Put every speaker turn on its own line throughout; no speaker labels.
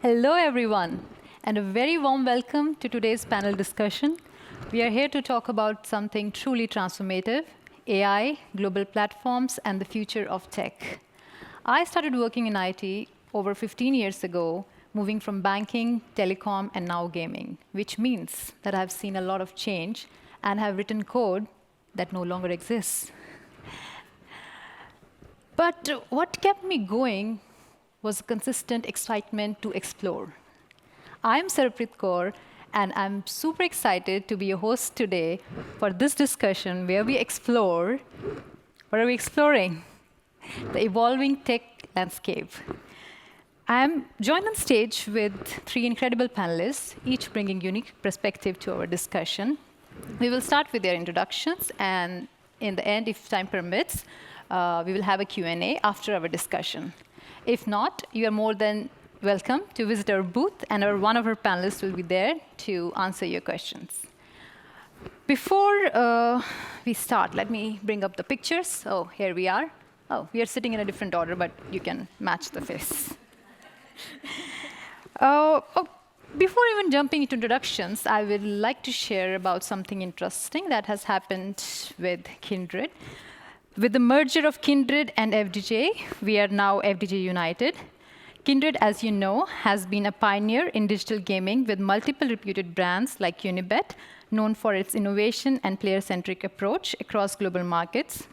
Hello, everyone, and a very warm welcome to today's panel discussion. We are here to talk about something truly transformative: AI, global platforms, and the future of tech. I started working in IT over 15 years ago, moving from banking, telecom, and now gaming, which means that I've seen a lot of change and have written code that no longer exists. But what kept me going was consistent excitement to explore. I'm Sarbpreet Kaur, and I'm super excited to be your host today for this discussion where we explore, what are we exploring? The evolving tech landscape. I'm joined on stage with three incredible panelists, each bringing unique perspective to our discussion. We will start with their introductions, and in the end, if time permits, we will have a Q&A after our discussion. If not, you are more than welcome to visit our booth, and one of our panelists will be there to answer your questions. Before we start, let me bring up the pictures. Oh, here we are. Oh, we are sitting in a different order, but you can match the face. Before even jumping into introductions, I would like to share about something interesting that has happened with Kindred. With the merger of Kindred and FDJ, we are now FDJ United. Kindred, as you know, has been a pioneer in digital gaming with multiple reputed brands like Unibet, known for its innovation and player-centric approach across global markets.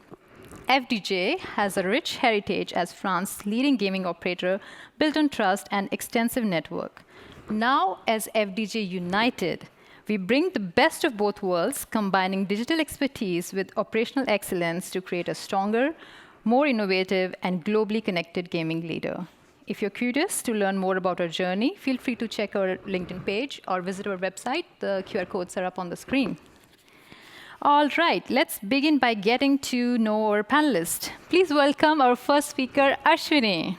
FDJ has a rich heritage as France's leading gaming operator, built on trust and extensive network. Now, as FDJ United, we bring the best of both worlds, combining digital expertise with operational excellence to create a stronger, more innovative, and globally connected gaming leader. If you're curious to learn more about our journey, feel free to check our LinkedIn page or visit our website. The QR codes are up on the screen. All right, let's begin by getting to know our panelists. Please welcome our first speaker, Ashwini.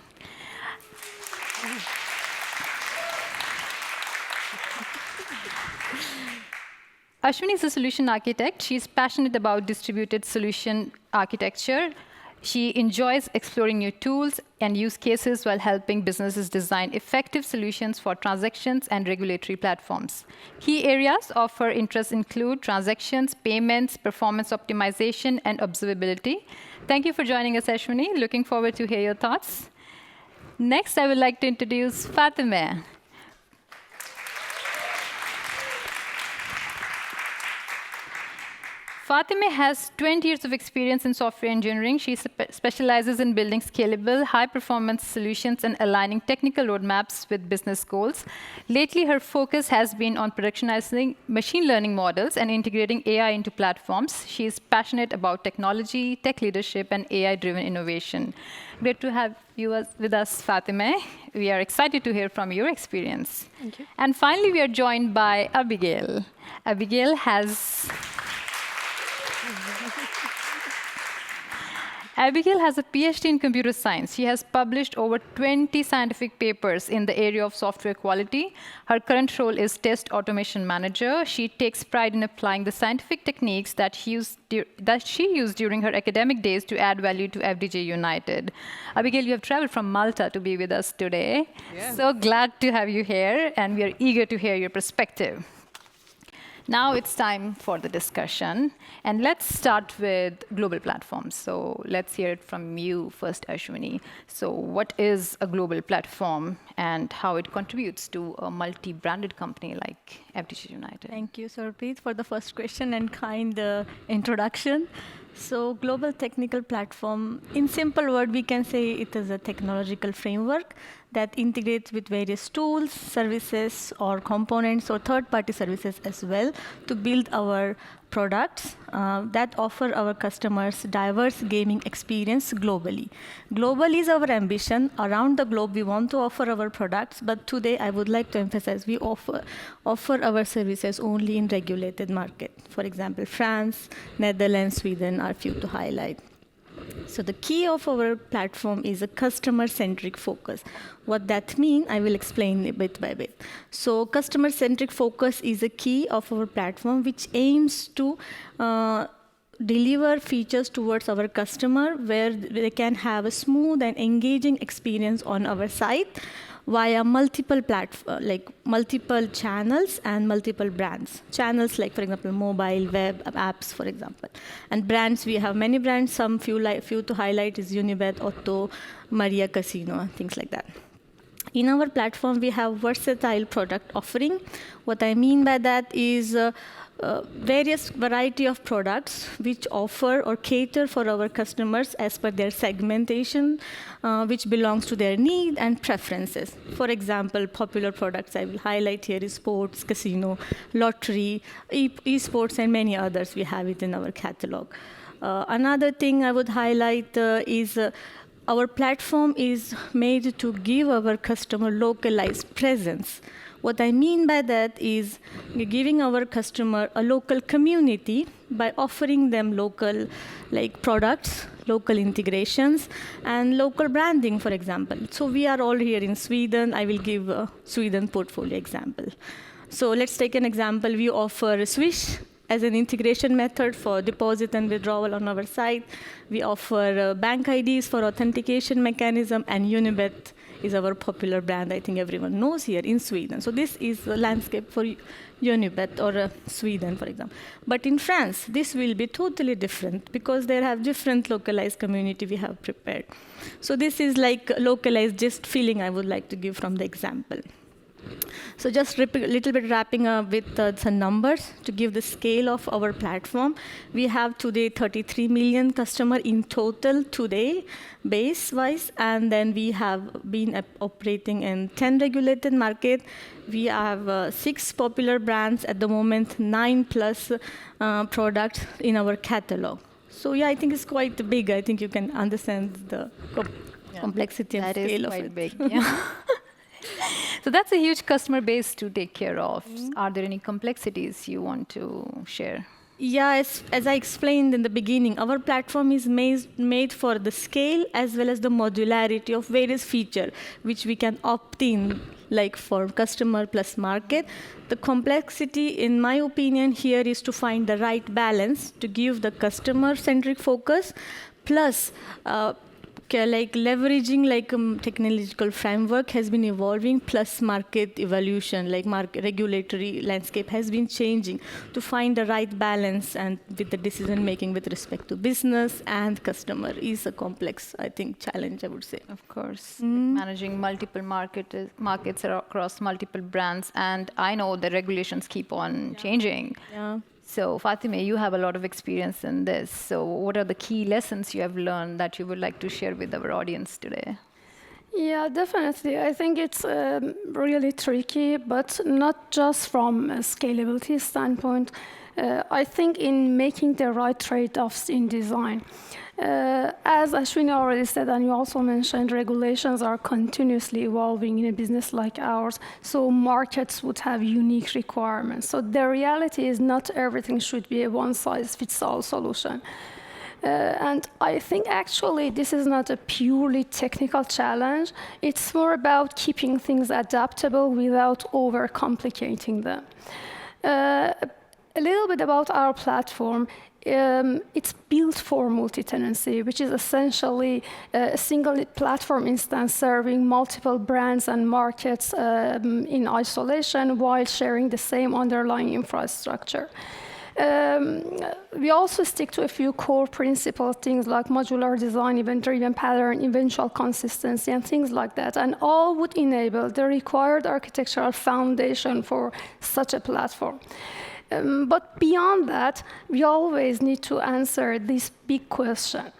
Ashwini is a solution architect. She's passionate about distributed solution architecture. She enjoys exploring new tools and use cases while helping businesses design effective solutions for transactions and regulatory platforms. Key areas of her interest include transactions, payments, performance optimization, and observability. Thank you for joining us, Ashwini. Looking forward to hear your thoughts. Next, I would like to introduce Fatemeh. Fatemeh has 20 years of experience in software engineering. She specializes in building scalable, high-performance solutions and aligning technical roadmaps with business goals. Lately, her focus has been on productionizing machine learning models and integrating AI into platforms. She is passionate about technology, tech leadership, and AI-driven innovation. Great to have you with us, Fatemeh. We are excited to hear from your experience.
Thank you.
And finally, we are joined by Abigail. Abigail has a PhD in computer science. She has published over 20 scientific papers in the area of software quality. Her current role is test automation manager. She takes pride in applying the scientific techniques that she used during her academic days to add value to FDJ United. Abigail, you have traveled from Malta to be with us today.
Yeah.
So glad to have you here, and we are eager to hear your perspective. Now it's time for the discussion, and let's start with global platforms. So let's hear it from you first, Ashwini. So what is a global platform, and how it contributes to a multi-branded company like FDJ United?
Thank you, Sarbpreet, for the first question and kind introduction. So global technical platform, in simple word, we can say it is a technological framework that integrates with various tools, services, or components, or third-party services as well to build our products that offer our customers diverse gaming experience globally. Global is our ambition. Around the globe, we want to offer our products, but today I would like to emphasize we offer our services only in regulated market. For example, France, Netherlands, Sweden are few to highlight. So the key of our platform is a customer-centric focus. What that means, I will explain bit by bit. So customer-centric focus is a key of our platform, which aims to deliver features towards our customer where they can have a smooth and engaging experience on our site, via multiple multiple channels and multiple brands. Channels like, for example, mobile, web, apps, for example. And brands, we have many brands. Some few to highlight is Unibet, Otto, Maria Casino, things like that. In our platform, we have versatile product offering. What I mean by that is various variety of products which offer or cater for our customers as per their segmentation, which belongs to their need and preferences. For example, popular products I will highlight here is sports, casino, lottery, esports, and many others we have it in our catalog. Another thing I would highlight is our platform is made to give our customer localized presence. What I mean by that is giving our customer a local community by offering them local products, local integrations, and local branding, for example. So we are all here in Sweden. I will give a Sweden portfolio example. So let's take an example. We offer Swish as an integration method for deposit and withdrawal on our site. We offer bank IDs for authentication mechanism, and Unibet is our popular brand. I think everyone knows here in Sweden. So this is the landscape for Unibet or Sweden, for example. But in France, this will be totally different because they have different localized community we have prepared. So this is like localized just feeling I would like to give from the example. So just a little bit wrapping up with some numbers to give the scale of our platform. We have today 33 million customers in total today, base-wise, and then we have been operating in 10 regulated markets. We have 6 popular brands at the moment, 9 plus products in our catalog. So yeah, I think it's quite big. I think you can understand the complexity and scale of it.
That is quite big, yeah. So that's a huge customer base to take care of. Are there any complexities you want to share?
Yeah, as I explained in the beginning, our platform is made for the scale as well as the modularity of various features, which we can opt in, like for customer plus market. The complexity, in my opinion, here is to find the right balance to give the customer-centric focus, plus leveraging technological framework has been evolving, plus market evolution, market regulatory landscape has been changing to find the right balance, and with the decision making with respect to business and customer is a complex, I think, challenge, I would say.
Of course, managing multiple markets across multiple brands, and I know the regulations keep on changing.
Yeah.
So Fatemeh, you have a lot of experience in this. So what are the key lessons you have learned that you would like to share with our audience today?
Yeah, definitely. I think it's really tricky, but not just from a scalability standpoint. I think in making the right trade-offs in design. As Ashwini already said, and you also mentioned, regulations are continuously evolving in a business like ours, so markets would have unique requirements. So the reality is not everything should be a one-size-fits-all solution. And I think actually this is not a purely technical challenge. It's more about keeping things adaptable without overcomplicating them. A little bit about our platform. It's built for multi-tenancy, which is essentially a single platform instance serving multiple brands and markets in isolation while sharing the same underlying infrastructure. We also stick to a few core principles, things like modular design, event-driven pattern, eventual consistency, and things like that. And all would enable the required architectural foundation for such a platform. But beyond that, we always need to answer this big question.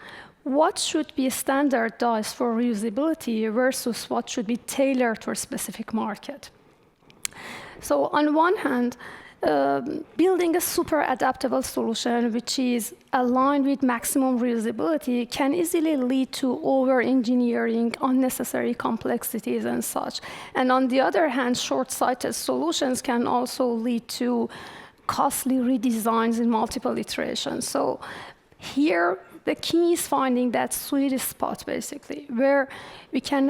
What should be standardized for reusability versus what should be tailored to a specific market? So on one hand, building a super adaptable solution which is aligned with maximum reusability can easily lead to over-engineering, unnecessary complexities and such. And on the other hand, short-sighted solutions can also lead to costly redesigns in multiple iterations. So here, the key is finding that sweet spot, basically, where we can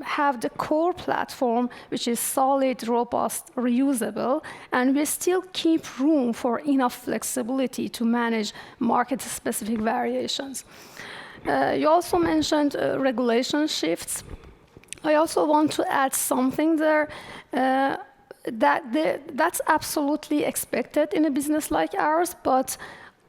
have the core platform, which is solid, robust, reusable, and we still keep room for enough flexibility to manage market-specific variations. You also mentioned regulation shifts. I also want to add something there. That's absolutely expected in a business like ours, but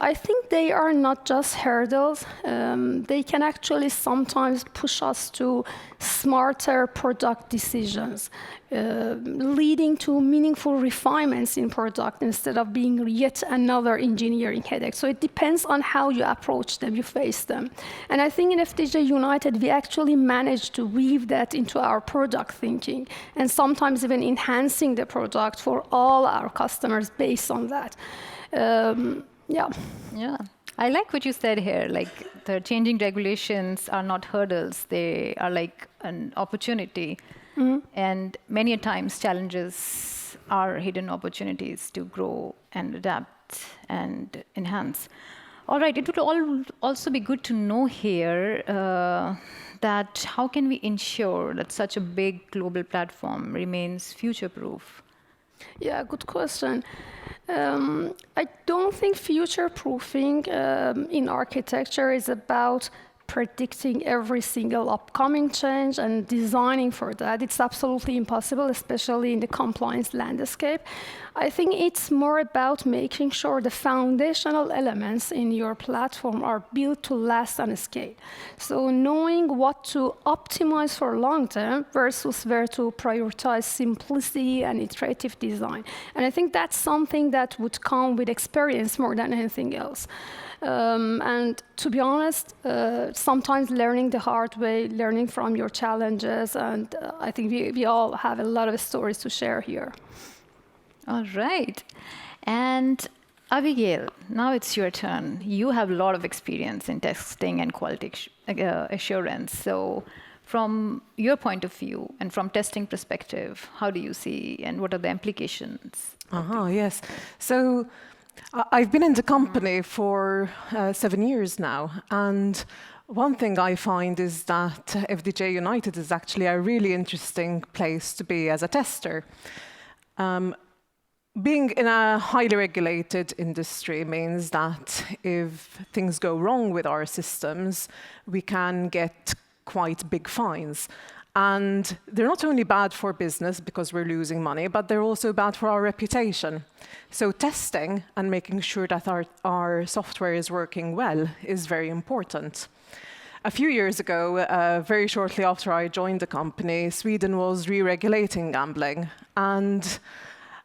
I think they are not just hurdles. They can actually sometimes push us to smarter product decisions, leading to meaningful refinements in product instead of being yet another engineering headache. So it depends on how you approach them, you face them. And I think in FDJ United, we actually managed to weave that into our product thinking, and sometimes even enhancing the product for all our customers based on that. Yeah.
I like what you said here, like the changing regulations are not hurdles, they are like an opportunity. And many a times challenges are hidden opportunities to grow and adapt and enhance. All right, it would also be good to know here that how can we ensure that such a big global platform remains future-proof?
Yeah, good question. I don't think future-proofing in architecture is about predicting every single upcoming change and designing for that. It's absolutely impossible, especially in the compliance landscape. I think it's more about making sure the foundational elements in your platform are built to last and scale. So knowing what to optimize for long term versus where to prioritize simplicity and iterative design. And I think that's something that would come with experience more than anything else. And to be honest, sometimes learning the hard way, learning from your challenges, and I think we all have a lot of stories to share here.
All right. And Abigail, now it's your turn. You have a lot of experience in testing and quality assurance. So from your point of view and from testing perspective, how do you see and what are the implications?
Yes. So I've been in the company for 7 years now, and one thing I find is that FDJ United is actually a really interesting place to be as a tester. Being in a highly regulated industry means that if things go wrong with our systems, we can get quite big fines. And they're not only bad for business because we're losing money, but they're also bad for our reputation. So testing and making sure that our software is working well is very important. A few years ago, very shortly after I joined the company, Sweden was re-regulating gambling. And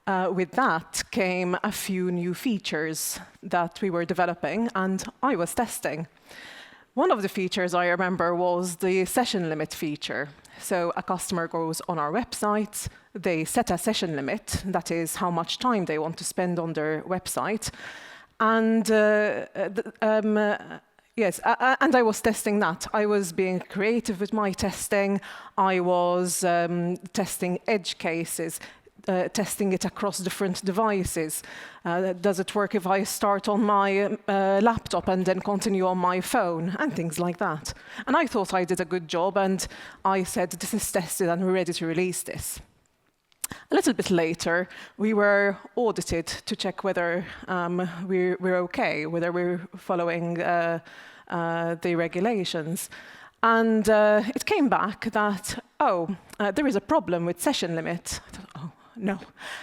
with that came a few new features that we were developing, and I was testing. One of the features I remember was the session limit feature. So a customer goes on our website, they set a session limit, that is how much time they want to spend on their website. And yes, and I was testing that. I was being creative with my testing. I was testing edge cases, testing it across different devices. Does it work if I start on my laptop and then continue on my phone, and things like that. And I thought I did a good job, and I said, this is tested and we're ready to release this. A little bit later, we were audited to check whether we're okay, whether we're following the regulations. And it came back that, there is a problem with session limit. I thought, no.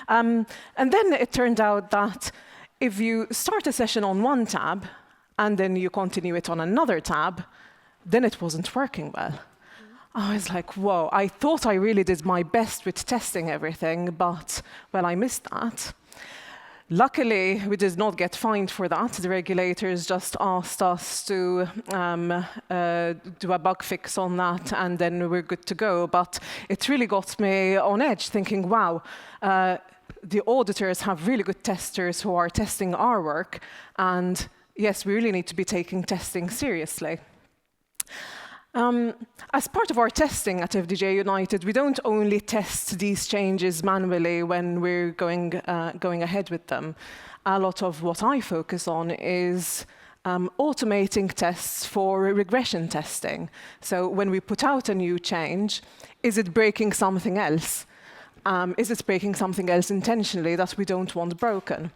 And then it turned out that if you start a session on one tab and then you continue it on another tab, then it wasn't working well. I was like, whoa, I thought I really did my best with testing everything, but, well, I missed that. Luckily, we did not get fined for that. The regulators just asked us to do a bug fix on that, and then we're good to go. But it really got me on edge, thinking, wow, the auditors have really good testers who are testing our work. And yes, we really need to be taking testing seriously. As part of our testing at FDJ United, we don't only test these changes manually when we're going ahead with them. A lot of what I focus on is automating tests for regression testing. So when we put out a new change, is it breaking something else? Is it breaking something else intentionally that we don't want broken?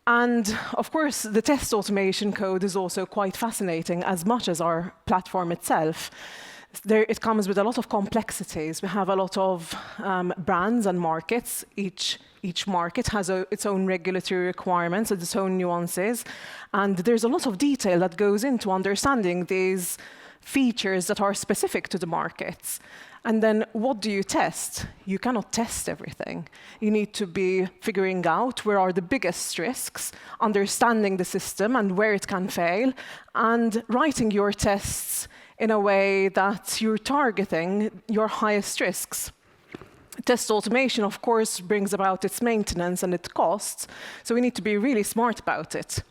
And of course, the test automation code is also quite fascinating, as much as our platform itself. it comes with a lot of complexities. We have a lot of brands and markets. Each market has its own regulatory requirements and its own nuances. And there's a lot of detail that goes into understanding these features that are specific to the markets. And then what do you test? You cannot test everything. You need to be figuring out where are the biggest risks, understanding the system and where it can fail, and writing your tests in a way that you're targeting your highest risks. Test automation, of course, brings about its maintenance and its costs, so we need to be really smart about it.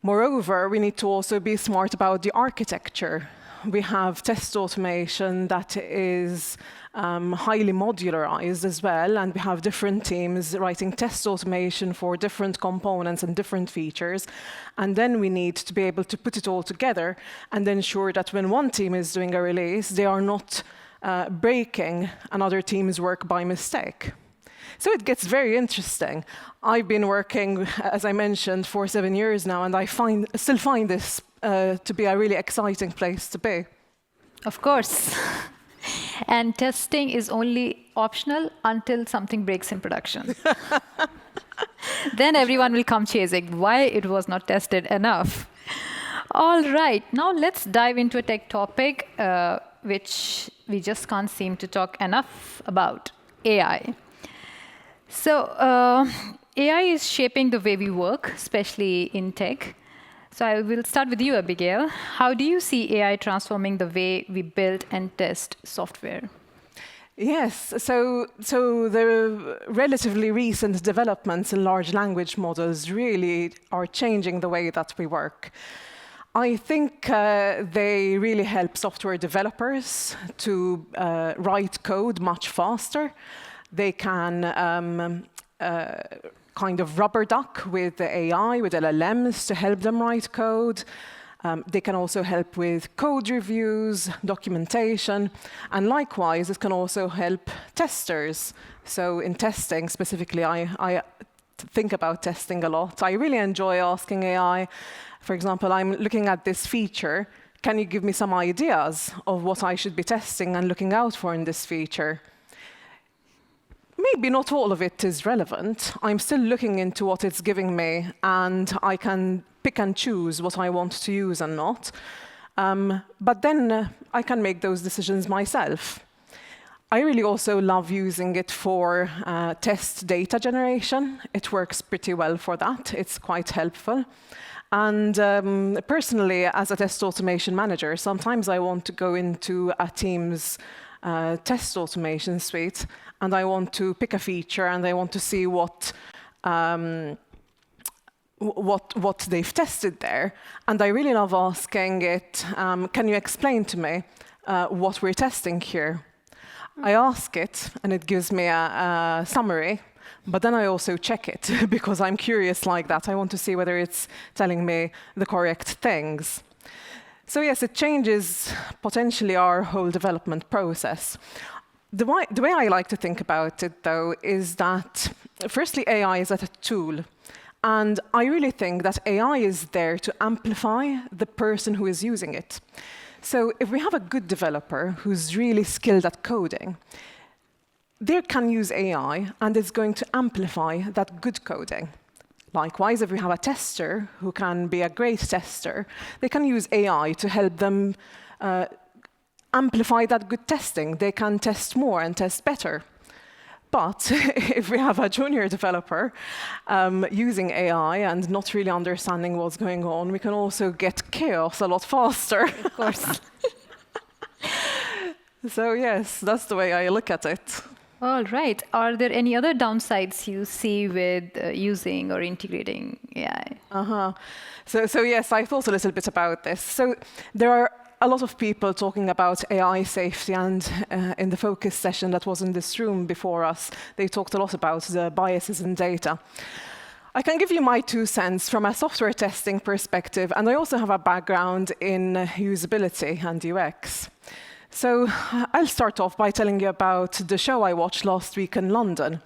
Moreover, we need to also be smart about the architecture. We have test automation that is highly modularized as well, and we have different teams writing test automation for different components and different features. And then we need to be able to put it all together and ensure that when one team is doing a release, they are not breaking another team's work by mistake. So it gets very interesting. I've been working, as I mentioned, for 7 years now, and I still find this to be a really exciting place to be.
Of course. And testing is only optional until something breaks in production. Then everyone will come chasing why it was not tested enough. All right, now let's dive into a tech topic which we just can't seem to talk enough about, AI. So AI is shaping the way we work, especially in tech. So I will start with you, Abigail. How do you see AI transforming the way we build and test software?
Yes, so the relatively recent developments in large language models really are changing the way that we work. I think they really help software developers to write code much faster. They can kind of rubber duck with the AI, with LLMs to help them write code. They can also help with code reviews, documentation, and likewise, it can also help testers. So in testing specifically, I think about testing a lot. I really enjoy asking AI, for example, I'm looking at this feature. Can you give me some ideas of what I should be testing and looking out for in this feature? Maybe not all of it is relevant. I'm still looking into what it's giving me, and I can pick and choose what I want to use and not. But then I can make those decisions myself. I really also love using it for test data generation. It works pretty well for that. It's quite helpful. And personally, as a test automation manager, sometimes I want to go into a team's test automation suite, and I want to pick a feature, and I want to see what they've tested there. And I really love asking it, can you explain to me what we're testing here? I ask it, and it gives me a summary, but then I also check it, because I'm curious like that. I want to see whether it's telling me the correct things. So yes, it changes potentially our whole development process. The way I like to think about it, though, is that firstly, AI is a tool. And I really think that AI is there to amplify the person who is using it. So if we have a good developer who's really skilled at coding, they can use AI, and it's going to amplify that good coding. Likewise, if we have a tester who can be a great tester, they can use AI to help them amplify that good testing. They can test more and test better. But if we have a junior developer using AI and not really understanding what's going on, we can also get chaos a lot faster.
Of course.
So yes, that's the way I look at it.
All right. Are there any other downsides you see with using or integrating AI?
So yes, I thought a little bit about this. So there are a lot of people talking about AI safety, and in the focus session that was in this room before us, they talked a lot about the biases in data. I can give you my 2 cents from a software testing perspective, and I also have a background in usability and UX. So I'll start off by telling you about the show I watched last week in London.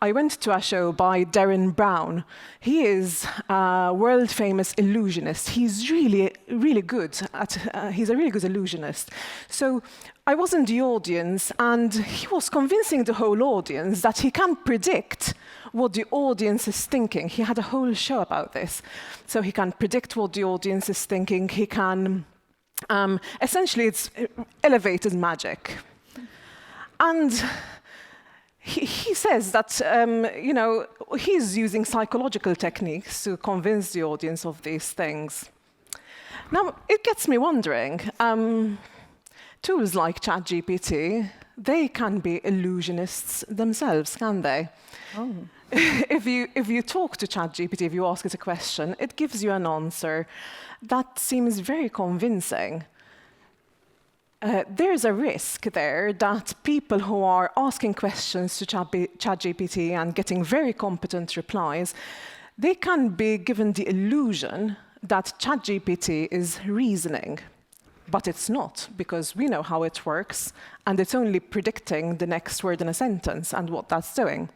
I went to a show by Darren Brown. He is a world-famous illusionist. He's really, really good he's a really good illusionist. So I was in the audience, and he was convincing the whole audience that he can predict what the audience is thinking. He had a whole show about this. So he can predict what the audience is thinking. He can, essentially, it's elevated magic. And he says that, he's using psychological techniques to convince the audience of these things. Now, it gets me wondering, tools like ChatGPT, they can be illusionists themselves, can they?
Oh.
If you talk to ChatGPT, if you ask it a question, it gives you an answer that seems very convincing. There's a risk there that people who are asking questions to ChatGPT and getting very competent replies, they can be given the illusion that ChatGPT is reasoning. But it's not, because we know how it works, and it's only predicting the next word in a sentence and what that's doing.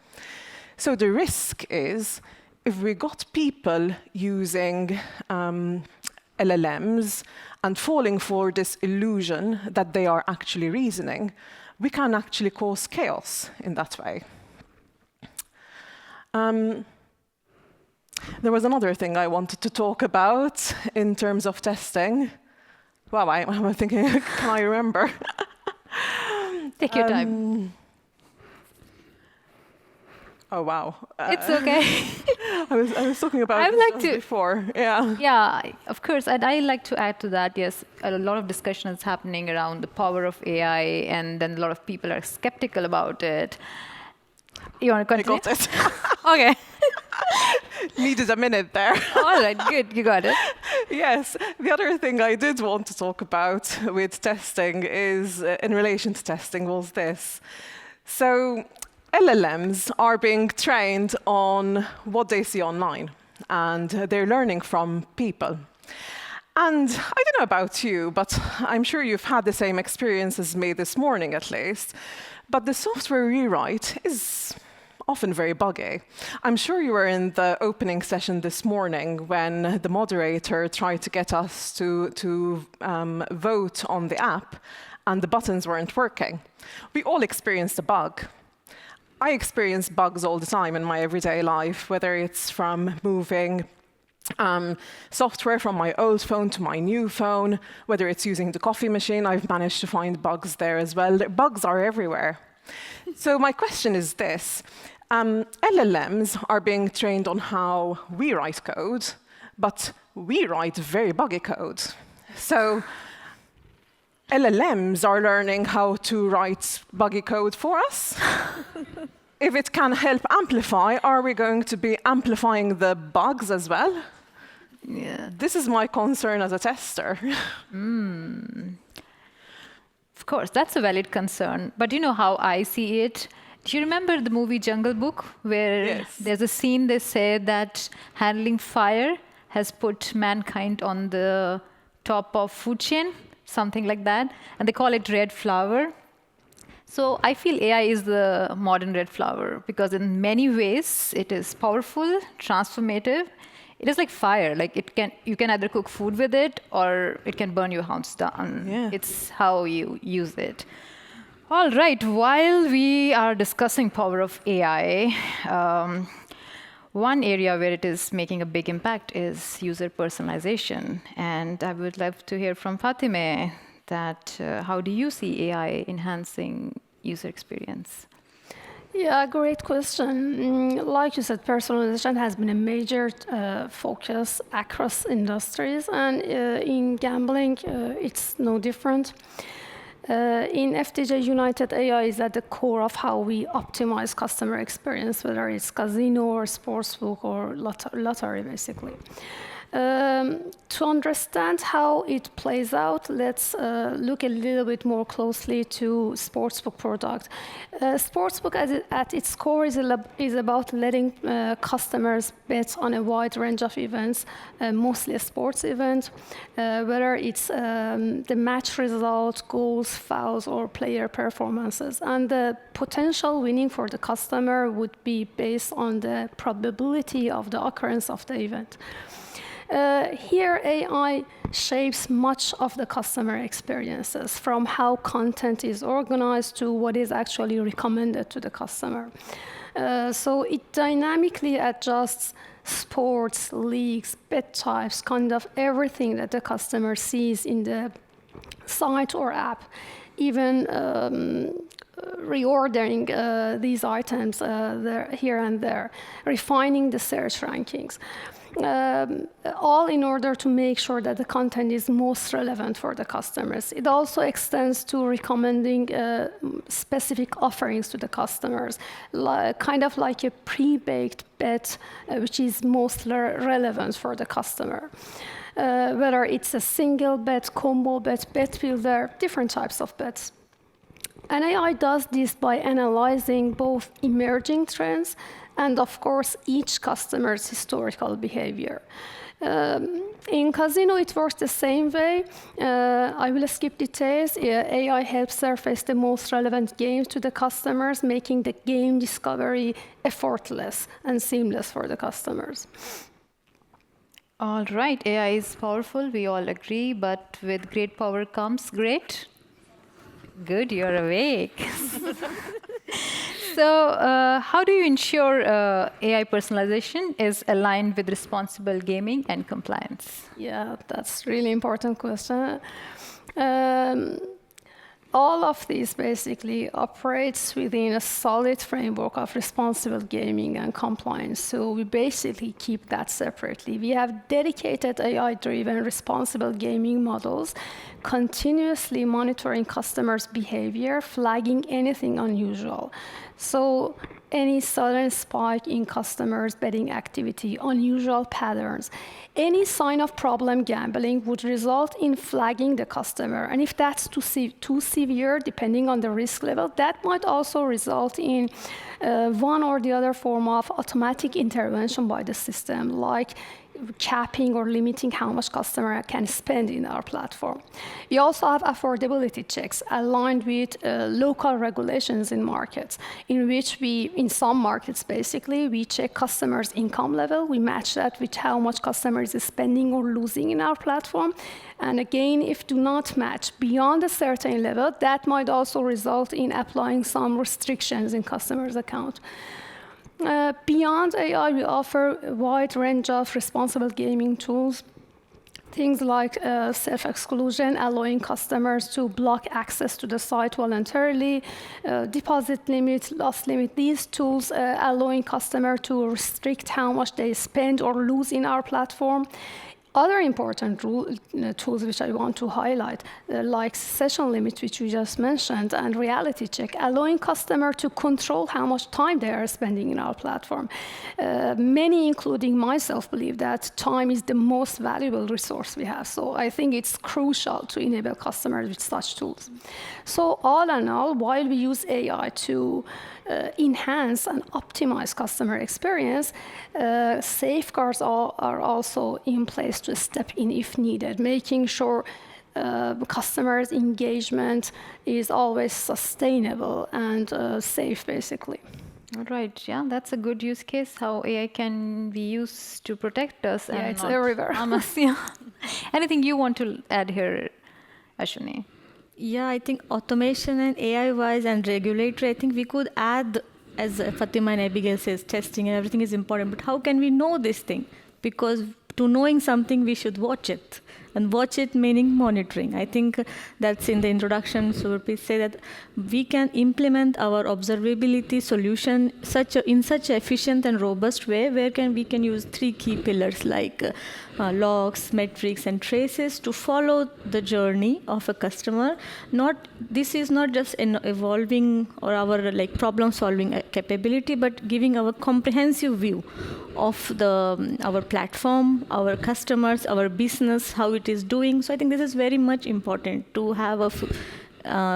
So the risk is, if we got people using LLMs and falling for this illusion that they are actually reasoning, we can actually cause chaos in that way. There was another thing I wanted to talk about in terms of testing. Wow, I'm thinking, can I remember?
Take your time.
Oh, wow.
It's okay.
I was talking about
I'd
this
like
just
to-
before. Yeah.
Yeah, of course. And I like to add to that, yes, a lot of discussion is happening around the power of AI, and then a lot of people are skeptical about it. You want to
I
continue?
got it.
Okay.
Needed a minute there.
All right, good. You got it.
Yes. The other thing I did want to talk about with testing is, in relation to testing, was this. So LLMs are being trained on what they see online, and they're learning from people. And I don't know about you, but I'm sure you've had the same experience as me this morning, at least. But the software rewrite is often very buggy. I'm sure you were in the opening session this morning when the moderator tried to get us to vote on the app, and the buttons weren't working. We all experienced a bug. I experience bugs all the time in my everyday life, whether it's from moving software from my old phone to my new phone, whether it's using the coffee machine. I've managed to find bugs there as well. Bugs are everywhere. So my question is this. LLMs are being trained on how we write code, but we write very buggy code. So LLMs are learning how to write buggy code for us. If it can help amplify, are we going to be amplifying the bugs as well?
Yeah.
This is my concern as a tester.
Of course, that's a valid concern. But you know how I see it? Do you remember the movie Jungle Book, where
Yes.
there's a scene they say that handling fire has put mankind on the top of food chain, something like that, and they call it red flower. So I feel AI is the modern red flower, because in many ways it is powerful, transformative. It is like fire. Like you can either cook food with it, or it can burn your house down.
Yeah.
It's how you use it. All right. While we are discussing power of AI, one area where it is making a big impact is user personalization. And I would love to hear from Fatemeh that how do you see AI enhancing user experience?
Yeah, great question. Like you said, personalization has been a major focus across industries, and in gambling, it's no different. In FDJ United, AI is at the core of how we optimize customer experience, whether it's casino or sportsbook or lottery, basically. To understand how it plays out, let's look a little bit more closely to sportsbook product. Sportsbook at its core is about letting customers bet on a wide range of events, mostly a sports event, whether it's the match result, goals, fouls, or player performances. And the potential winning for the customer would be based on the probability of the occurrence of the event. Here, AI shapes much of the customer experiences, from how content is organized to what is actually recommended to the customer. So it dynamically adjusts sports, leagues, bet types, kind of everything that the customer sees in the site or app, even reordering these items here and there, refining the search rankings. All in order to make sure that the content is most relevant for the customers. It also extends to recommending specific offerings to the customers, kind of like a pre-baked bet, which is most relevant for the customer. Whether it's a single bet, combo bet, bet builder, different types of bets. And AI does this by analyzing both emerging trends and, of course, each customer's historical behavior. In casino, it works the same way. I will skip details. AI helps surface the most relevant games to the customers, making the game discovery effortless and seamless for the customers.
All right, AI is powerful, we all agree, but with great power comes great. Good, you're awake. So how do you ensure AI personalization is aligned with responsible gaming and compliance?
Yeah, that's really important question. All of these basically operates within a solid framework of responsible gaming and compliance. So we basically keep that separately. We have dedicated AI-driven responsible gaming models, continuously monitoring customers' behavior, flagging anything unusual. So any sudden spike in customers' betting activity, unusual patterns, any sign of problem gambling would result in flagging the customer. And if that's too severe, depending on the risk level, that might also result in one or the other form of automatic intervention by the system, like capping or limiting how much customer can spend in our platform. We also have affordability checks aligned with local regulations in markets, in which in some markets basically, we check customers' income level. We match that with how much customers is spending or losing in our platform. And again, if do not match beyond a certain level, that might also result in applying some restrictions in customers' account. Beyond AI, we offer a wide range of responsible gaming tools. Things like self-exclusion, allowing customers to block access to the site voluntarily, deposit limit, loss limit. These tools allowing customers to restrict how much they spend or lose in our platform. Other important tools which I want to highlight, like session limit, which we just mentioned, and reality check, allowing customers to control how much time they are spending in our platform. Many, including myself, believe that time is the most valuable resource we have. So I think it's crucial to enable customers with such tools. So all in all, while we use AI to enhance and optimize customer experience, safeguards are also in place to step in if needed, making sure customers' engagement is always sustainable and safe, basically.
All right, yeah, that's a good use case, how AI can be used to protect us and
it's
not
everywhere.
harm us. Yeah. Anything you want to add here, Ashwini?
Yeah, I think automation and AI-wise and regulatory, I think we could add, as Fatemeh and Abigail says, testing and everything is important. But how can we know this thing? Because to knowing something, we should watch it. And watch it meaning monitoring. I think that's in the introduction. So we say that we can implement our observability solution in such an efficient and robust way where we can use 3 key pillars like logs, metrics, and traces to follow the journey of a customer. This is not just an evolving or our like problem-solving capability, but giving our comprehensive view of our platform, our customers, our business, how it is doing. So I think this is very much important to have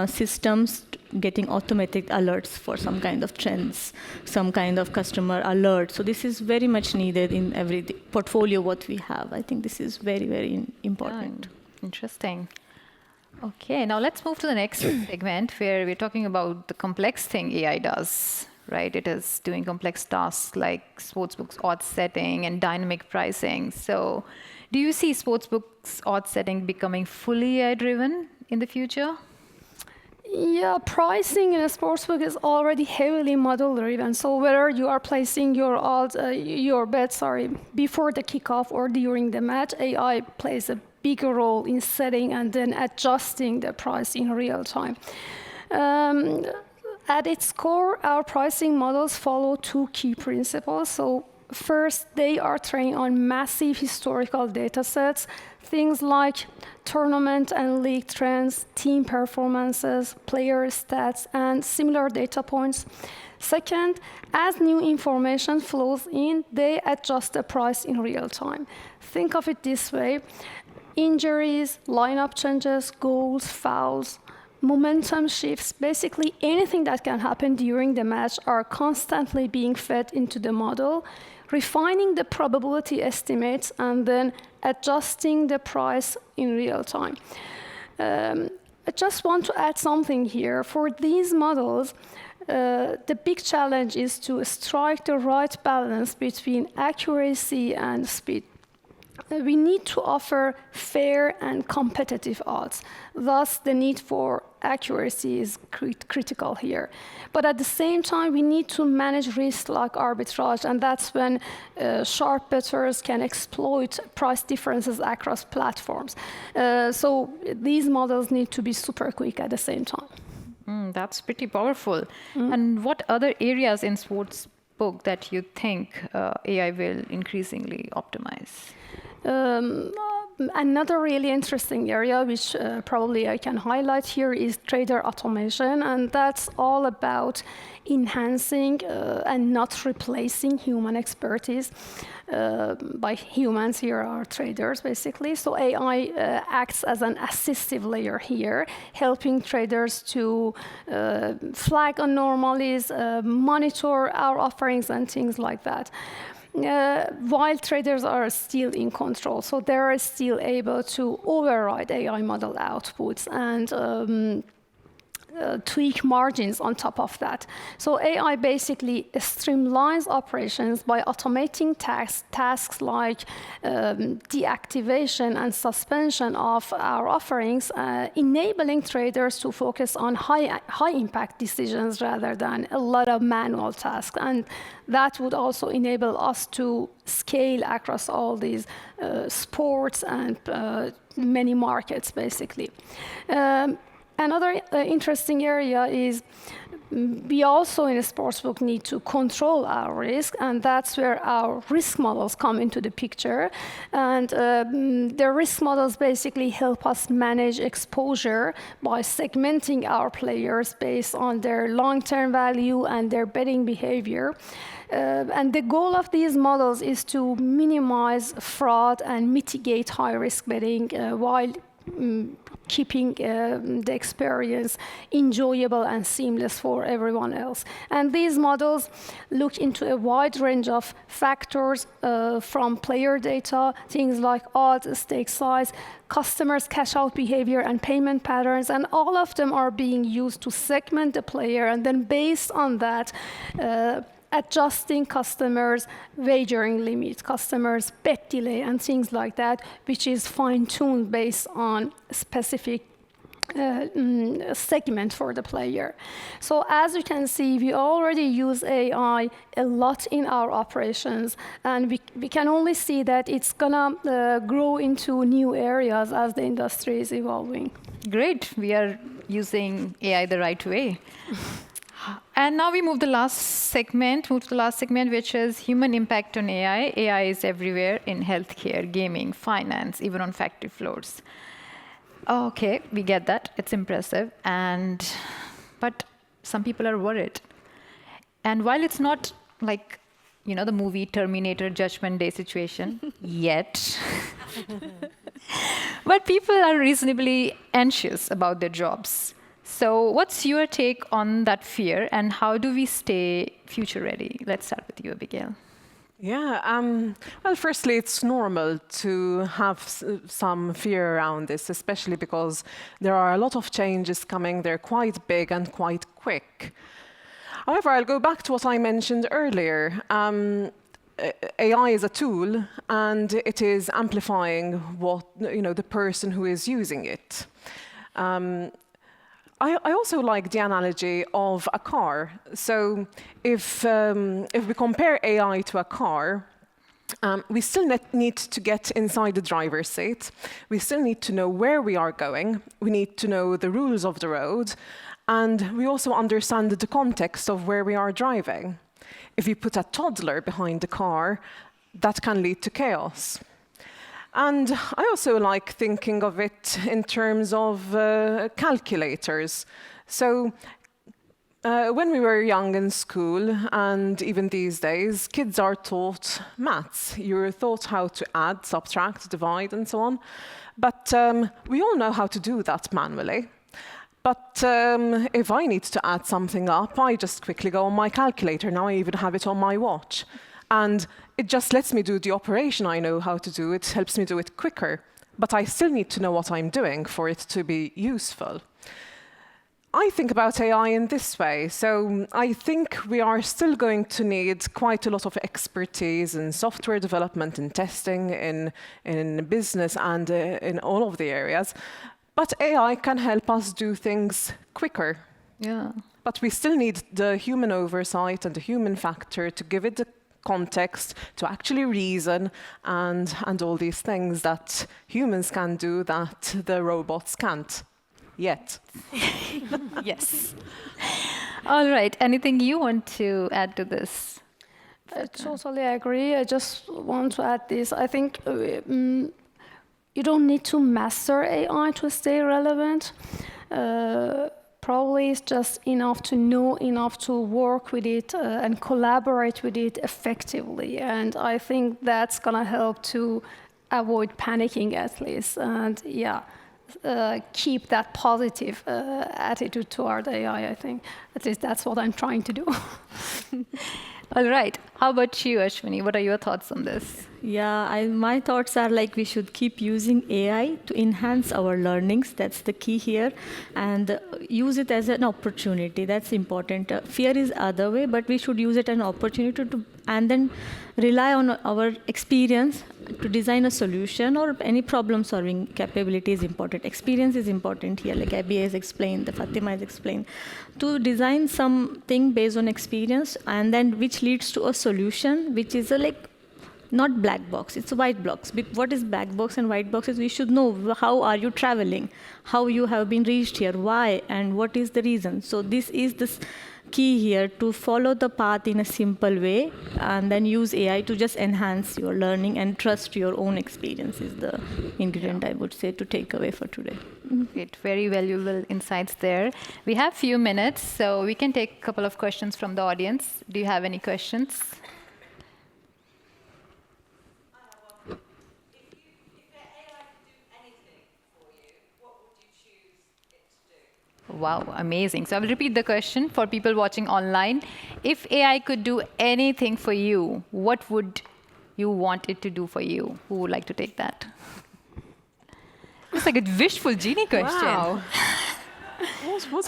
systems getting automatic alerts for some kind of trends, some kind of customer alert. So this is very much needed in every portfolio what we have. I think this is very, very important.
Interesting. Okay, now let's move to the next segment where we're talking about the complex thing AI does, right? It is doing complex tasks like sportsbooks odds setting and dynamic pricing. So do you see sportsbooks odds setting becoming fully AI-driven in the future?
Yeah, pricing in a sportsbook is already heavily model-driven. So whether you are placing your bets, before the kickoff or during the match, AI plays a bigger role in setting and then adjusting the price in real time. At its core, our pricing models follow 2 key principles. So first, they are trained on massive historical data sets, things like tournament and league trends, team performances, player stats, and similar data points. Second, as new information flows in, they adjust the price in real time. Think of it this way: injuries, lineup changes, goals, fouls, momentum shifts, basically anything that can happen during the match are constantly being fed into the model, refining the probability estimates, and then adjusting the price in real time. I just want to add something here. For these models, the big challenge is to strike the right balance between accuracy and speed. We need to offer fair and competitive odds. Thus, the need for accuracy is critical here. But at the same time, we need to manage risks like arbitrage, and that's when sharp bettors can exploit price differences across platforms. So these models need to be super quick at the same time.
That's pretty powerful. And what other areas in sportsbook that you think AI will increasingly optimize?
Another really interesting area, which probably I can highlight here, is trader automation, and that's all about enhancing and not replacing human expertise. By humans here are traders, basically. So AI acts as an assistive layer here, helping traders to flag anomalies, monitor our offerings, and things like that. While traders are still in control, so they are still able to override AI model outputs and tweak margins on top of that. So AI basically streamlines operations by automating tasks like deactivation and suspension of our offerings, enabling traders to focus on high-impact decisions rather than a lot of manual tasks. And that would also enable us to scale across all these sports and many markets, basically. Another interesting area is we also in a sportsbook need to control our risk, and that's where our risk models come into the picture. And the risk models basically help us manage exposure by segmenting our players based on their long-term value and their betting behavior. And the goal of these models is to minimize fraud and mitigate high-risk betting while keeping the experience enjoyable and seamless for everyone else. And these models look into a wide range of factors from player data, things like odds, stake size, customers' cash-out behavior, and payment patterns, and all of them are being used to segment the player, and then based on that, adjusting customers' wagering limits, customers' bet delay, and things like that, which is fine-tuned based on specific segment for the player. So as you can see, we already use AI a lot in our operations, and we can only see that it's gonna grow into new areas as the industry is evolving.
Great, we are using AI the right way. And now we move to the last segment, which is human impact on AI. AI is everywhere in healthcare, gaming, finance, even on factory floors. Okay, we get that. It's impressive. But some people are worried. And while it's not like, the movie Terminator Judgment Day situation yet, but people are reasonably anxious about their jobs. So what's your take on that fear, and how do we stay future ready? Let's start with you, Abigail.
Yeah, well, firstly, it's normal to have some fear around this, especially because there are a lot of changes coming. They're quite big and quite quick. However, I'll go back to what I mentioned earlier. AI is a tool, and it is amplifying the person who is using it. I also like the analogy of a car. So if we compare AI to a car, we still need to get inside the driver's seat. We still need to know where we are going. We need to know the rules of the road. And we also understand the context of where we are driving. If you put a toddler behind the car, that can lead to chaos. And I also like thinking of it in terms of calculators. So when we were young in school, and even these days, kids are taught maths. You're taught how to add, subtract, divide, and so on. But we all know how to do that manually. But if I need to add something up, I just quickly go on my calculator. Now I even have it on my watch. And it just lets me do the operation I know how to do. It helps me do it quicker. But I still need to know what I'm doing for it to be useful. I think about AI in this way. So I think we are still going to need quite a lot of expertise in software development, in testing, in business, and in all of the areas. But AI can help us do things quicker.
Yeah.
But we still need the human oversight and the human factor to give it the context, to actually reason, and all these things that humans can do that the robots can't yet.
Yes. All right. Anything you want to add to this?
I totally agree. I just want to add this. I think you don't need to master AI to stay relevant. Probably it's just enough to know enough to work with it and collaborate with it effectively. And I think that's going to help to avoid panicking at least. And keep that positive attitude toward AI, I think. At least that's what I'm trying to do.
All right. How about you, Ashwini? What are your thoughts on this?
Yeah, my thoughts are like we should keep using AI to enhance our learnings. That's the key here. And use it as an opportunity. That's important. Fear is other way, but we should use it as an opportunity and then rely on our experience to design a solution, or any problem-solving capability is important. Experience is important here, like Abby has explained, the Fatemeh has explained. To design something based on experience, and then which leads to a solution, which is not black box, it's a white box. What is black box and white boxes? We should know how are you traveling, how you have been reached here, why, and what is the reason. So this is this key here, to follow the path in a simple way, and then use AI to just enhance your learning and trust your own experience is the ingredient, I would say, to take away for today.
Great, very valuable insights there. We have few minutes, so we can take a couple of questions from the audience. Do you have any questions? Wow, amazing. So I will repeat the question for people watching online. If AI could do anything for you, what would you want it to do for you? Who would like to take that? It's like a wishful genie question.
Wow.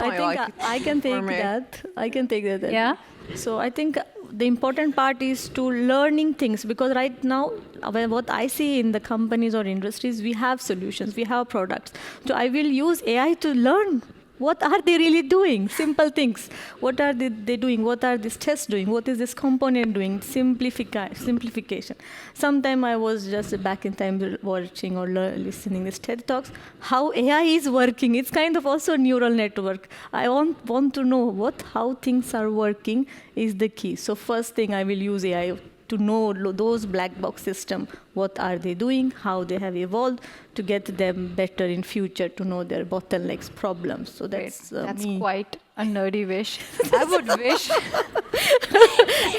I
can take that. I can take that.
Yeah?
So I think the important part is to learning things, because right now, what I see in the companies or industries, we have solutions, we have products. So I will use AI to learn what are they really doing? Simple things. What are they doing? What are these tests doing? What is this component doing? Simplification. Sometime I was just back in time watching or listening these TED Talks, how AI is working. It's kind of also a neural network. I want to know how things are working is the key. So first thing, I will use AI to know those black box system, what are they doing, how they have evolved, to get them better in future, to know their bottlenecks, problems. So that's me.
Quite a nerdy wish. I would wish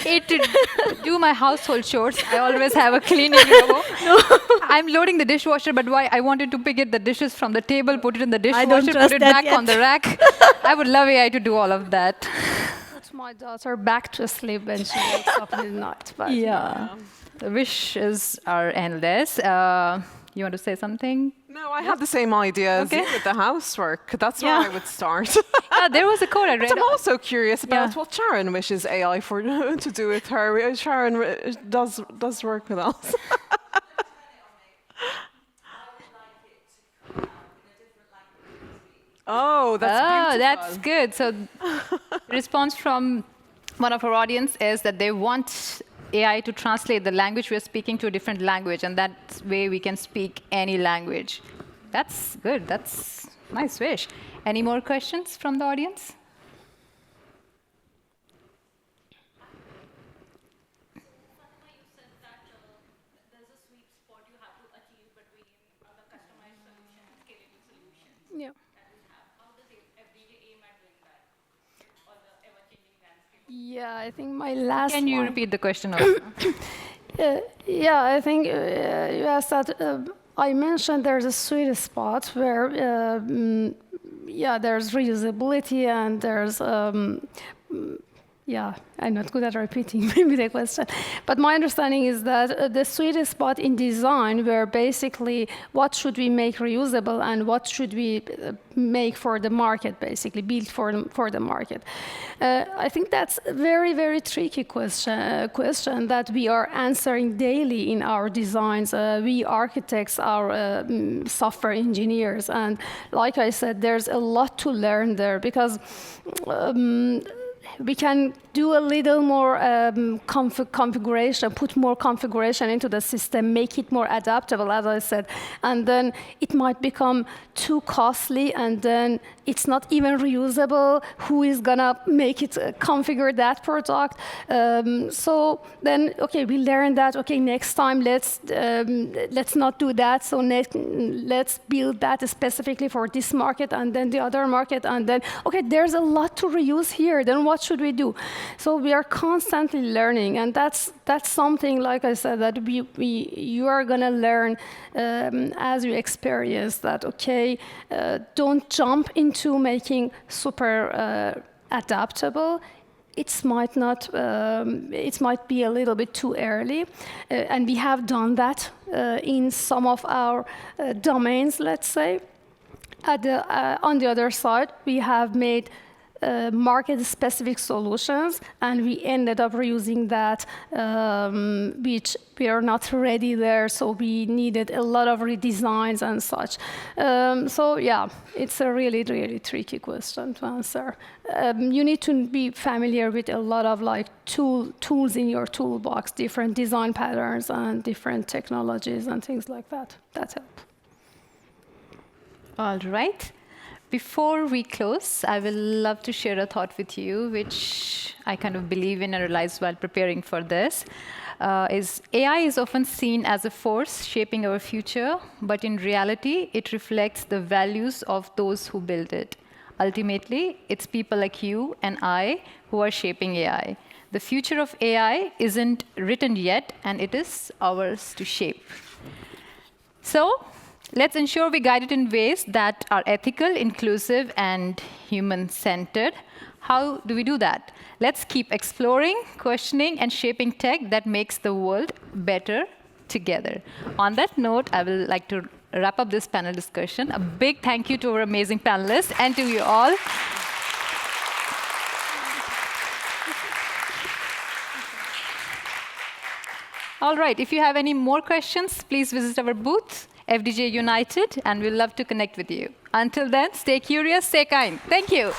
it to do my household chores. I always have a cleaning robot. I'm loading the dishwasher, but why? I wanted to pick the dishes from the table, put it in the dishwasher, put it back on the rack. I would love AI to do all of that.
My daughter back to sleep when she wakes up in the night. But
Yeah. The wishes are endless. You want to say something?
No, I had the same idea as you with the housework. That's where I would start.
There was a quote I read.
But I'm also curious about what Sharon wishes AI to do with her. Sharon does work with us. Oh, that's beautiful.
That's good. So the response from one of our audience is that they want AI to translate the language we're speaking to a different language, and that way we can speak any language. That's good. That's a nice wish. Any more questions from the audience?
yeah. Yeah, I think my last
Can you
one.
repeat the question also?
Yeah, I think you asked that. I mentioned there's a sweet spot where, there's reusability and there's, I'm not good at repeating maybe the question. But my understanding is that the sweet spot in design where basically what should we make reusable and what should we make for the market, basically, build for the market. I think that's a very, very tricky question that we are answering daily in our designs. We architects, our software engineers. And like I said, there's a lot to learn there because we can do a little more configuration, put more configuration into the system, make it more adaptable, as I said. And then it might become too costly, and then it's not even reusable. Who is gonna make it configure that product? So then, okay, we learn that. Okay, next time let's not do that. So let's build that specifically for this market, and then the other market, and then okay, there's a lot to reuse here. Then what should we do? So we are constantly learning, and that's something, like I said, that you are gonna learn as you experience that. Okay, don't jump into making super adaptable. It might not. It might be a little bit too early, and we have done that in some of our domains. Let's say, on the other side, we have made market-specific solutions, and we ended up reusing that, which we are not ready there, so we needed a lot of redesigns and such. So yeah, it's a really, really tricky question to answer. You need to be familiar with a lot of tools in your toolbox, different design patterns and different technologies and things like that. That helps.
All right. Before we close, I will love to share a thought with you, which I kind of believe in and realized while preparing for this. Is AI is often seen as a force shaping our future, but in reality, it reflects the values of those who build it. Ultimately, it's people like you and I who are shaping AI. The future of AI isn't written yet, and it is ours to shape. So, let's ensure we guide it in ways that are ethical, inclusive, and human-centered. How do we do that? Let's keep exploring, questioning, and shaping tech that makes the world better together. On that note, I will like to wrap up this panel discussion. A big thank you to our amazing panelists and to you all. All right, if you have any more questions, please visit our booth, FDJ United, and we'll love to connect with you. Until then, stay curious, stay kind. Thank you.